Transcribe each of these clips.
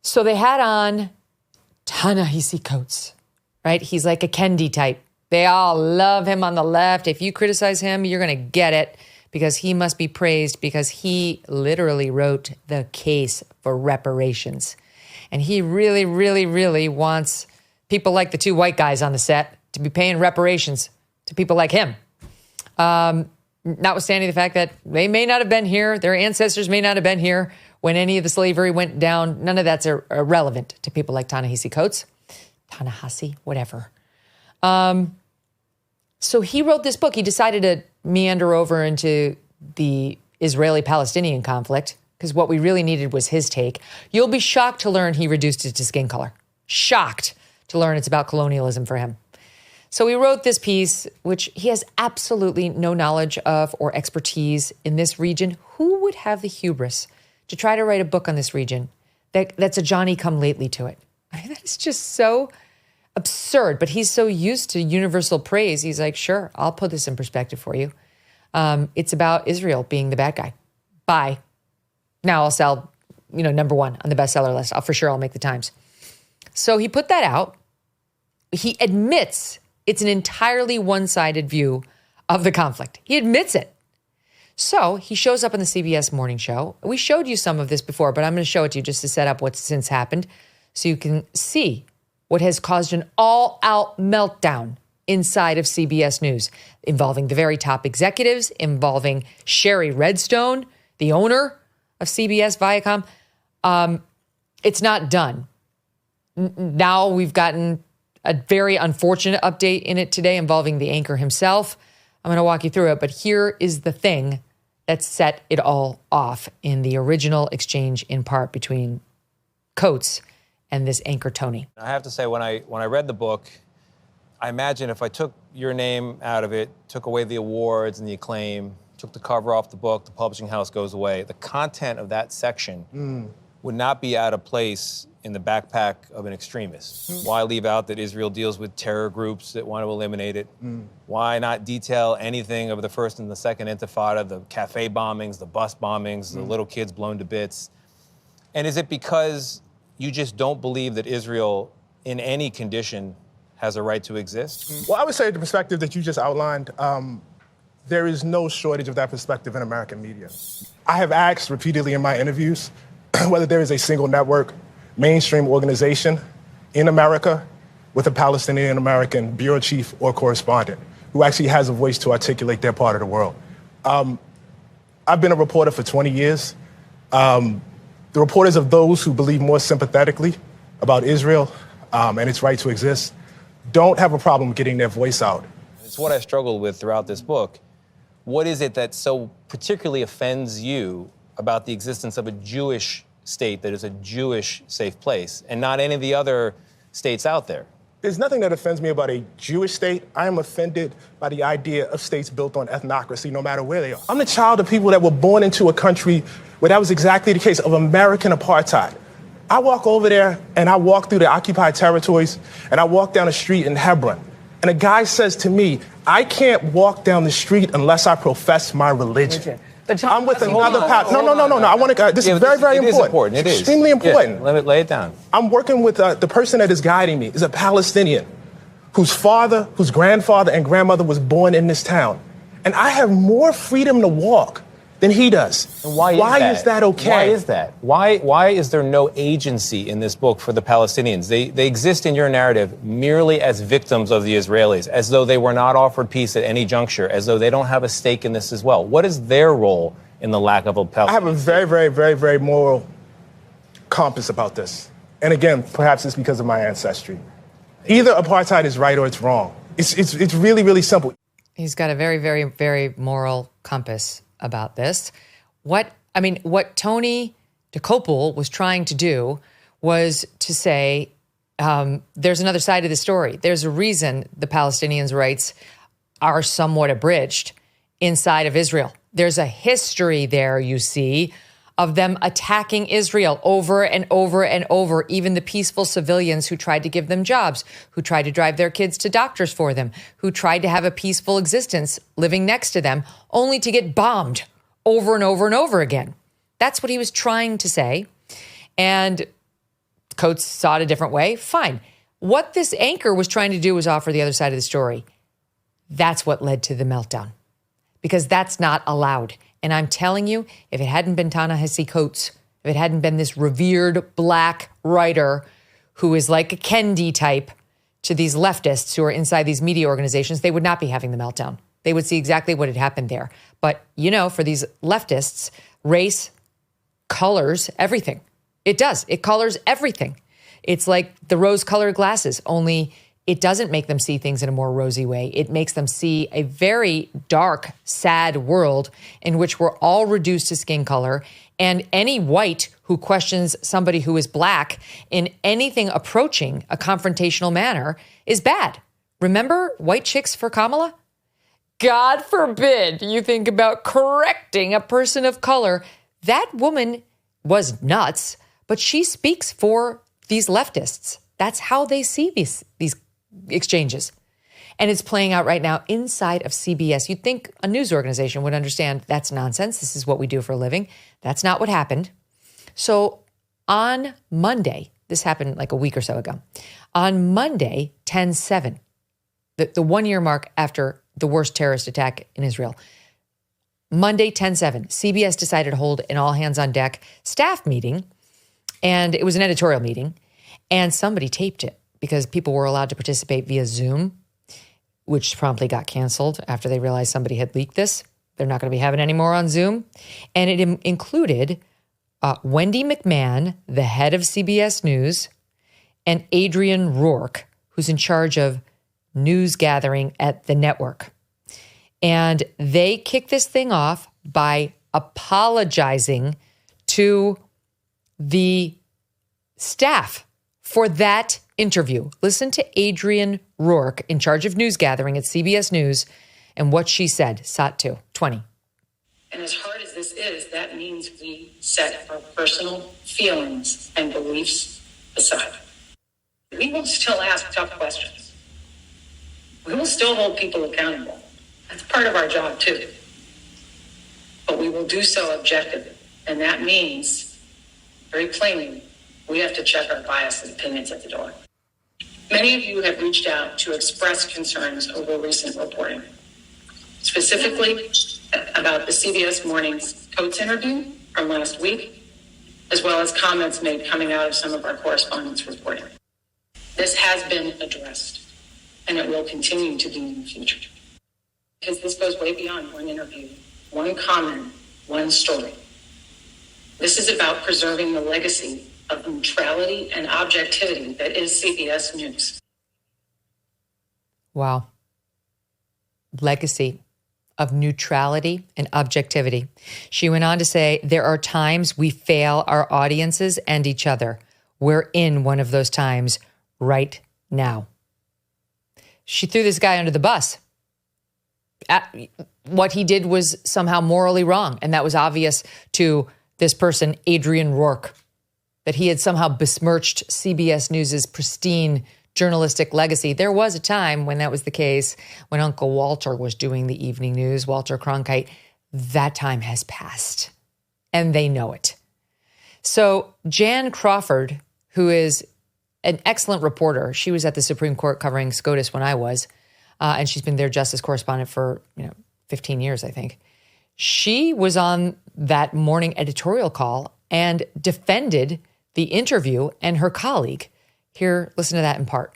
So they had on Ta-Nehisi Coates, right? He's like a Kendi type. They all love him on the left. If you criticize him, you're going to get it because he must be praised because he literally wrote the case for reparations. And he really, really, really wants people like the two white guys on the set to be paying reparations to people like him. Notwithstanding the fact that they may not have been here, their ancestors may not have been here when any of the slavery went down. None of that's irrelevant to people like Ta-Nehisi Coates. Ta-Nehisi, whatever. So he wrote this book. He decided to meander over into the Israeli-Palestinian conflict because what we really needed was his take. You'll be shocked to learn he reduced it to skin color. Shocked to learn it's about colonialism for him. So he wrote this piece, which he has absolutely no knowledge of or expertise in this region. Who would have the hubris to try to write a book on this region that's a Johnny-come-lately to it? I mean, that is just so absurd, but he's so used to universal praise. He's like, sure, I'll put this in perspective for you. It's about Israel being the bad guy. Bye. Now I'll sell, number one on the bestseller list. I'll make the Times. So he put that out. He admits it's an entirely one-sided view of the conflict. He admits it. So he shows up on the CBS morning show. We showed you some of this before, but I'm going to show it to you just to set up what's since happened so you can see what has caused an all-out meltdown inside of CBS News, involving the very top executives, involving Sherry Redstone, the owner of CBS Viacom. It's not done. Now we've gotten a very unfortunate update in it today involving the anchor himself. I'm going to walk you through it, but here is the thing that set it all off in the original exchange, in part between Coates and this anchor Tony. I have to say, when I read the book, I imagine if I took your name out of it, took away the awards and the acclaim, took the cover off the book, the publishing house goes away, the content of that section would not be out of place in the backpack of an extremist. Why leave out that Israel deals with terror groups that want to eliminate it? Why not detail anything of the first and the second intifada, the cafe bombings, the bus bombings, the little kids blown to bits? And is it because you just don't believe that Israel, in any condition, has a right to exist? Well, I would say the perspective that you just outlined, there is no shortage of that perspective in American media. I have asked repeatedly in my interviews whether there is a single network, mainstream organization in America with a Palestinian-American bureau chief or correspondent who actually has a voice to articulate their part of the world. I've been a reporter for 20 years. The reporters of those who believe more sympathetically about Israel and its right to exist don't have a problem getting their voice out. It's what I struggled with throughout this book. What is it that so particularly offends you about the existence of a Jewish state that is a Jewish safe place and not any of the other states out there? There's nothing that offends me about a Jewish state. I am offended by the idea of states built on ethnocracy, no matter where they are. I'm the child of people that were born into a country where that was exactly the case, of American apartheid. I walk over there and I walk through the occupied territories and I walk down the street in Hebron. And a guy says to me, I can't walk down the street unless I profess my religion. I'm with another path. No. I want to. This is very, very important. It is important. It is extremely important. Yeah, let me lay it down. I'm working with the person that is guiding me is a Palestinian whose father, whose grandfather and grandmother was born in this town. And I have more freedom to walk than he does. And why is that okay? Why is that? Why is there no agency in this book for the Palestinians? They exist in your narrative merely as victims of the Israelis, as though they were not offered peace at any juncture, as though they don't have a stake in this as well. What is their role in the lack of a Palestinian? I have a very, very, very, very moral compass about this. And again, perhaps it's because of my ancestry. Either apartheid is right or it's wrong. It's really, really simple. He's got a very, very, very moral compass about this. What Tony DeCopel was trying to do was to say, there's another side of the story. There's a reason the Palestinians' rights are somewhat abridged inside of Israel. There's a history there, you see, of them attacking Israel over and over and over, even the peaceful civilians who tried to give them jobs, who tried to drive their kids to doctors for them, who tried to have a peaceful existence living next to them, only to get bombed over and over and over again. That's what he was trying to say. And Coates saw it a different way. Fine. What this anchor was trying to do was offer the other side of the story. That's what led to the meltdown, because that's not allowed. And I'm telling you, if it hadn't been Ta-Nehisi Coates, if it hadn't been this revered black writer who is like a Kendi type to these leftists who are inside these media organizations, they would not be having the meltdown. They would see exactly what had happened there. But, for these leftists, race colors everything. It does. It colors everything. It's like the rose-colored glasses, only it doesn't make them see things in a more rosy way. It makes them see a very dark, sad world in which we're all reduced to skin color. And any white who questions somebody who is black in anything approaching a confrontational manner is bad. Remember White Chicks for Kamala? God forbid you think about correcting a person of color. That woman was nuts, but she speaks for these leftists. That's how they see these exchanges. And it's playing out right now inside of CBS. You'd think a news organization would understand that's nonsense. This is what we do for a living. That's not what happened. So on Monday, this happened like a week or so ago. On Monday, 10/7, the 1 year mark after the worst terrorist attack in Israel, Monday, 10/7, CBS decided to hold an all hands on deck staff meeting. And it was an editorial meeting. And somebody taped it because people were allowed to participate via Zoom, which promptly got canceled after they realized somebody had leaked this. They're not going to be having any more on Zoom. And it included Wendy McMahon, the head of CBS News, and Adrian Rourke, who's in charge of news gathering at the network. And they kicked this thing off by apologizing to the staff for that interview. Listen to Adrian Rourke, in charge of news gathering at CBS News, and what she said. SOT 2, 20. And as hard as this is, that means we set our personal feelings and beliefs aside. We will still ask tough questions. We will still hold people accountable. That's part of our job too. But we will do so objectively. And that means, very plainly, we have to check our bias and opinions at the door. Many of you have reached out to express concerns over recent reporting, specifically about the CBS Mornings Coates interview from last week, as well as comments made coming out of some of our correspondents' reporting. This has been addressed, and it will continue to be in the future. Because this goes way beyond one interview, one comment, one story. This is about preserving the legacy of neutrality and objectivity that is CBS News. Wow. Legacy of neutrality and objectivity. She went on to say, there are times we fail our audiences and each other. We're in one of those times right now. She threw this guy under the bus. What he did was somehow morally wrong. And that was obvious to this person, Adrian Rourke, that he had somehow besmirched CBS News's pristine journalistic legacy. There was a time when that was the case, when Uncle Walter was doing the evening news, Walter Cronkite. That time has passed, and they know it. So Jan Crawford, who is an excellent reporter, she was at the Supreme Court covering SCOTUS when I was, and she's been their justice correspondent for 15 years, I think. She was on that morning editorial call and defended the interview and her colleague. Here, listen to that in part.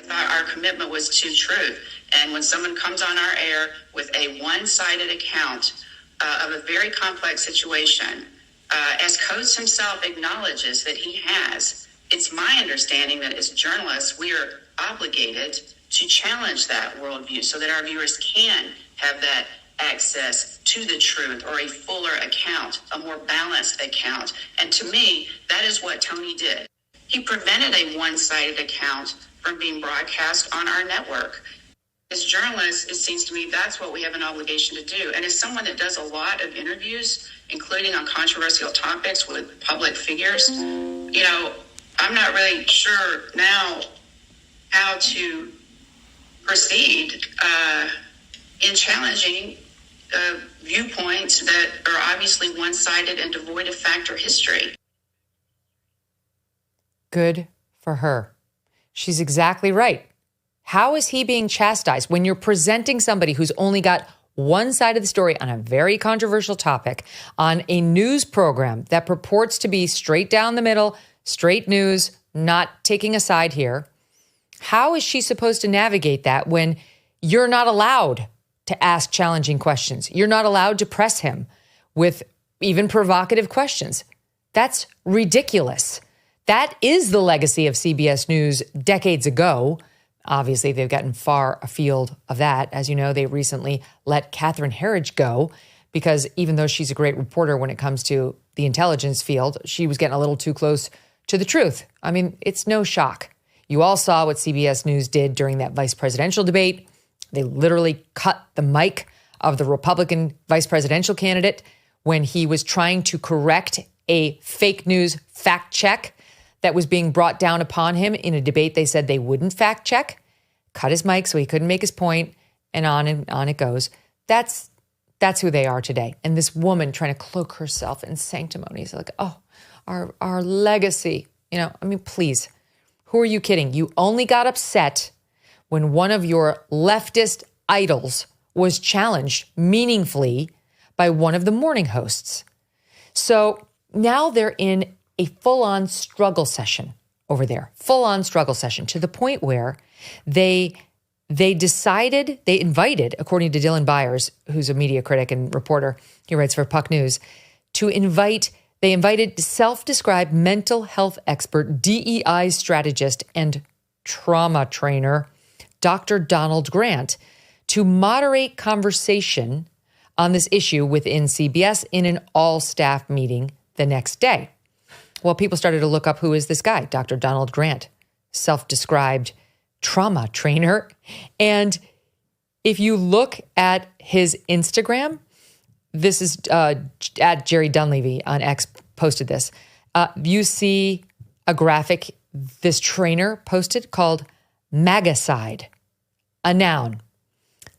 Our commitment was to truth. And when someone comes on our air with a one-sided account of a very complex situation, as Coates himself acknowledges that he has, it's my understanding that as journalists, we are obligated to challenge that worldview so that our viewers can have that access to the truth or a fuller account, a more balanced account. And to me, that is what Tony did. He prevented a one-sided account from being broadcast on our network. As journalists, it seems to me that's what we have an obligation to do. And as someone that does a lot of interviews, including on controversial topics with public figures, I'm not really sure now how to proceed in challenging viewpoints that are obviously one-sided and devoid of fact or history. Good for her. She's exactly right. How is he being chastised when you're presenting somebody who's only got one side of the story on a very controversial topic on a news program that purports to be straight down the middle, straight news, not taking a side here? How is she supposed to navigate that when you're not allowed to ask challenging questions? You're not allowed to press him with even provocative questions. That's ridiculous. That is the legacy of CBS News decades ago. Obviously, they've gotten far afield of that. As you know, they recently let Catherine Herridge go because even though she's a great reporter when it comes to the intelligence field, she was getting a little too close to the truth. I mean, it's no shock. You all saw what CBS News did during that vice presidential debate. They literally cut the mic of the Republican vice presidential candidate when he was trying to correct a fake news fact check that was being brought down upon him in a debate they said they wouldn't fact check. Cut his mic so he couldn't make his point, and on it goes. That's who they are today. And this woman trying to cloak herself in sanctimonies, like, oh, our legacy. You know, I mean, please, who are you kidding? You only got upset when one of your leftist idols was challenged meaningfully by one of the morning hosts. So now they're in a full-on struggle session over there, full-on struggle session, to the point where they invited, according to Dylan Byers, who's a media critic and reporter, he writes for Puck News, they invited self-described mental health expert, DEI strategist, and trauma trainer, Dr. Donald Grant, to moderate conversation on this issue within CBS in an all-staff meeting the next day. Well, people started to look up, who is this guy, Dr. Donald Grant, self-described trauma trainer. And if you look at his Instagram, this is at Jerry Dunleavy on X posted this. You see a graphic this trainer posted called Magicide, a noun.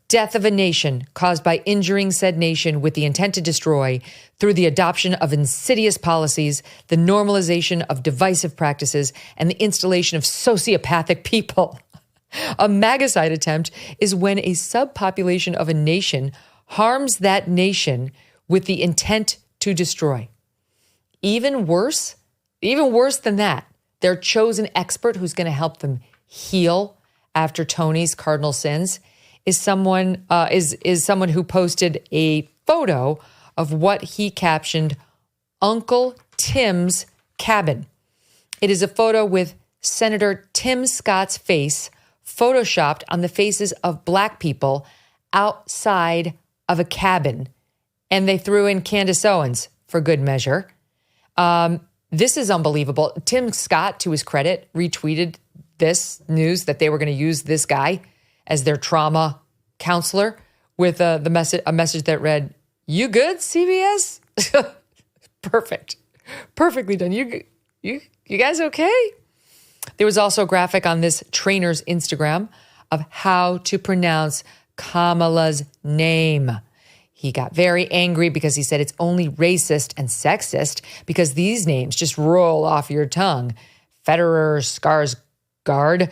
Death of a nation caused by injuring said nation with the intent to destroy through the adoption of insidious policies, the normalization of divisive practices, and the installation of sociopathic people. A magicide attempt is when a subpopulation of a nation harms that nation with the intent to destroy. Even worse than that, their chosen expert who's going to help them heal after Tony's cardinal sins is someone who posted a photo of what he captioned Uncle Tim's cabin. It is a photo with Senator Tim Scott's face photoshopped on the faces of Black people outside of a cabin. And they threw in Candace Owens for good measure. This is unbelievable. Tim Scott, to his credit, retweeted this news that they were going to use this guy as their trauma counselor with a message that read, "You good, CBS?" Perfect. Perfectly done. You guys okay? There was also a graphic on this trainer's Instagram of how to pronounce Kamala's name. He got very angry because he said it's only racist and sexist because these names just roll off your tongue. Federer, Skarsgård,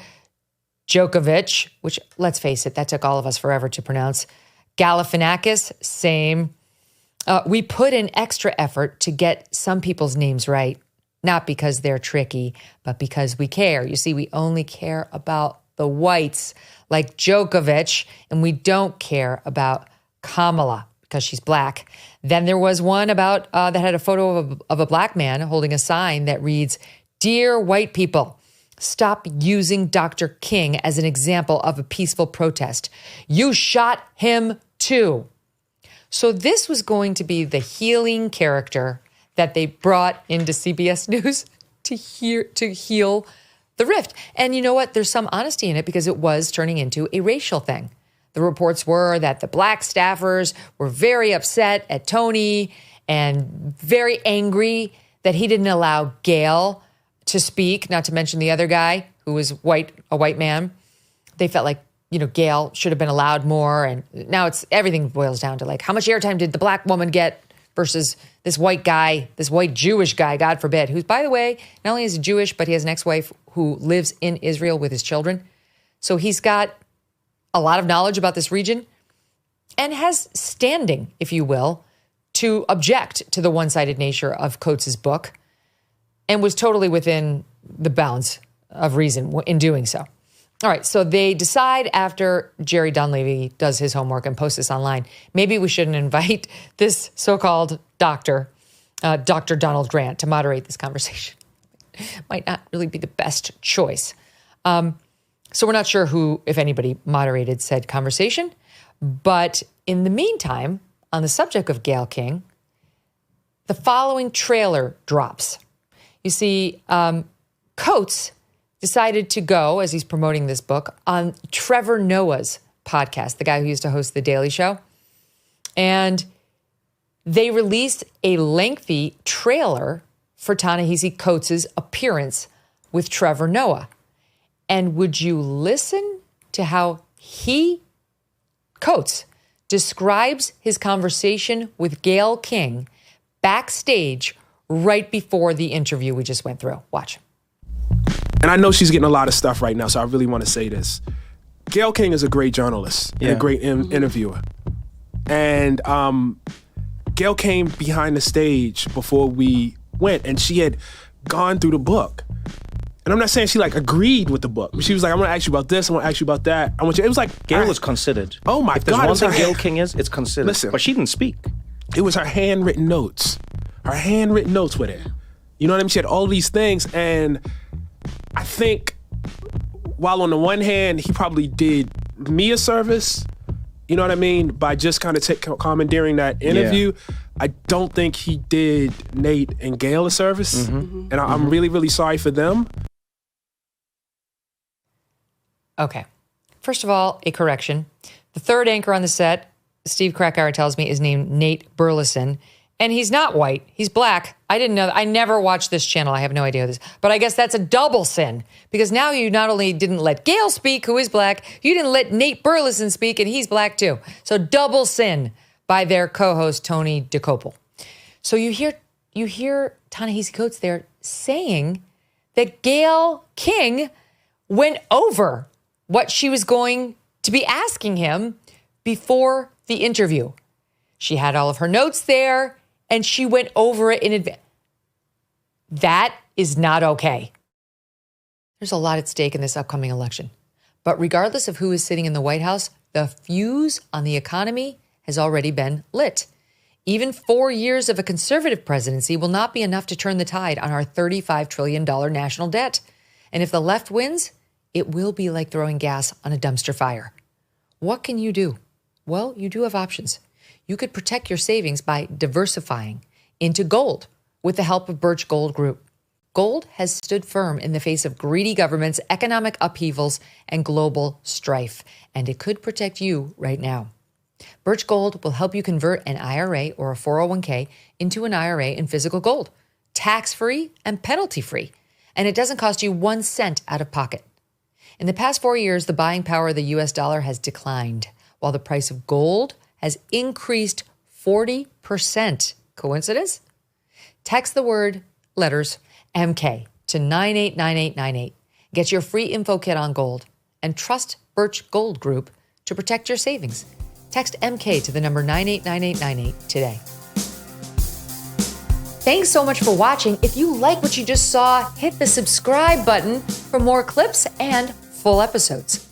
Djokovic, which, let's face it, that took all of us forever to pronounce. Galifianakis, same. We put in extra effort to get some people's names right, not because they're tricky, but because we care. You see, we only care about the whites like Djokovic, and we don't care about Kamala because she's Black. Then there was one about that had a photo of a Black man holding a sign that reads, "Dear white people, stop using Dr. King as an example of a peaceful protest. You shot him too." So this was going to be the healing character that they brought into CBS News to heal the rift. And you know what? There's some honesty in it because it was turning into a racial thing. The reports were that the Black staffers were very upset at Tony and very angry that he didn't allow Gail to speak, not to mention the other guy who was a white man. They felt like, Gail should have been allowed more. And now everything boils down to like, how much airtime did the Black woman get versus this white guy, this white Jewish guy, God forbid, who's, by the way, not only is he Jewish, but he has an ex-wife who lives in Israel with his children. So he's got a lot of knowledge about this region and has standing, if you will, to object to the one-sided nature of Coates' book, and was totally within the bounds of reason in doing so. All right, so they decide after Jerry Dunleavy does his homework and posts this online, maybe we shouldn't invite this so-called doctor, Dr. Donald Grant, to moderate this conversation. Might not really be the best choice. So we're not sure who, if anybody, moderated said conversation. But in the meantime, on the subject of Gail King, the following trailer drops. You see, Coates decided to go, as he's promoting this book, on Trevor Noah's podcast, the guy who used to host The Daily Show. And they released a lengthy trailer for Ta-Nehisi Coates' appearance with Trevor Noah. And would you listen to how Coates, describes his conversation with Gail King backstage right before the interview we just went through? Watch. And I know she's getting a lot of stuff right now, so I really want to say this. Gail King is a great journalist and a great interviewer. And Gail came behind the stage before we went, and she had gone through the book. And I'm not saying she agreed with the book. She was like, I'm gonna ask you about this, I'm gonna ask you about that. It was like Gail was considered. Oh my God. If there's one thing Gail King is, it's considered. Listen, but she didn't speak. It was her handwritten notes. Her handwritten notes with it. You know what I mean? She had all these things, and I think while on the one hand, he probably did me a service, you know what I mean, by just kind of commandeering that interview, I don't think he did Nate and Gail a service. And I'm really, really sorry for them. Okay. First of all, a correction. The third anchor on the set, Steve Krakauer tells me, is named Nate Burleson. And he's not white. He's black. I didn't know that. I never watched this channel. I have no idea who this is. But I guess that's a double sin. Because now you not only didn't let Gail speak, who is black, you didn't let Nate Burleson speak, and he's black too. So double sin by their co-host, Tony DeCopel. So you hear Ta-Nehisi Coates there saying that Gail King went over what she was going to be asking him before the interview. She had all of her notes there, and she went over it in advance. That is not okay. There's a lot at stake in this upcoming election. But regardless of who is sitting in the White House, the fuse on the economy has already been lit. Even 4 years of a conservative presidency will not be enough to turn the tide on our $35 trillion national debt. And if the left wins, it will be like throwing gas on a dumpster fire. What can you do? Well, you do have options. You could protect your savings by diversifying into gold with the help of Birch Gold Group. Gold has stood firm in the face of greedy governments, economic upheavals, and global strife, and it could protect you right now. Birch Gold will help you convert an IRA or a 401k into an IRA in physical gold, tax-free and penalty-free, and it doesn't cost you 1 cent out of pocket. In the past 4 years, the buying power of the U.S. dollar has declined, while the price of gold has increased 40%. Coincidence? Text the letters MK to 989898. Get your free info kit on gold and trust Birch Gold Group to protect your savings. Text MK to the number 989898 today. Thanks so much for watching. If you like what you just saw, hit the subscribe button for more clips and full episodes.